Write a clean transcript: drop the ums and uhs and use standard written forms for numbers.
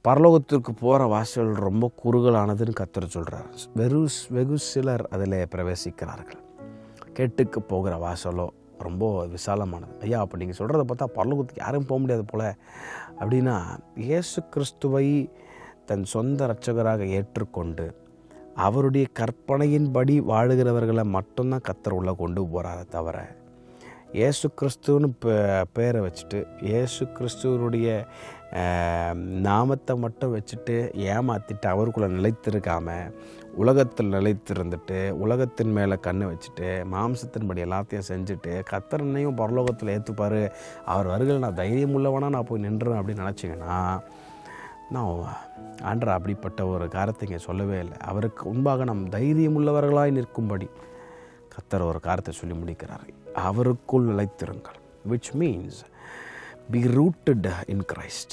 பரலோகத்திற்கு போகிற வாசல் ரொம்ப குறுகலானதுன்னு கர்த்தர் சொல்கிறார். வெகு சிலர் அதில் பிரவேசிக்கிறார்கள். கேட்டுக்கு போகிற வாசலோ ரொம்ப விசாலமானது. ஐயா, அப்போ நீங்கள் சொல்கிறத பார்த்தா பரலோகத்துக்கு யாரும் போக முடியாது போல் அப்படின்னா, இயேசு கிறிஸ்துவை தன் சொந்த இரட்சகராக ஏற்றுக்கொண்டு அவருடைய கற்பனையின்படி வாழுகிறவர்களை மட்டும்தான் கர்த்தர் உள்ளே கொண்டு போகிறாரே தவிர, இயேசு கிறிஸ்துவன்னு பேரை வச்சுட்டு இயேசு கிறிஸ்துவனுடைய நாமத்தை மட்டும் வச்சுட்டு ஏமாற்றிட்டு அவருக்குள்ளே நிலைத்திருக்காமல் உலகத்தில் நிலைத்திருந்துட்டு உலகத்தின் மேலே கண்ணை வச்சுட்டு மாம்சத்தின்படி எல்லாத்தையும் செஞ்சுட்டு கர்த்தரனையும் பரலோகத்தில் ஏற்றுப்பார், அவர் வருகையில் நான் தைரியம் உள்ளவனா நான் போய் நின்றுறேன் அப்படின்னு நினச்சிங்கன்னா, நான் ஆண்டவர் அப்படிப்பட்ட ஒரு காரியத்தை இங்கே சொல்லவே இல்லை. அவருக்கு முன்பாக நாம் தைரியம் உள்ளவர்களாய் நிற்கும்படி கர்த்தர் ஒரு காரியத்தை சொல்லி முடிக்கிறார். அவருக்குள் நிலைத்திருங்கள், which means be rooted in Christ.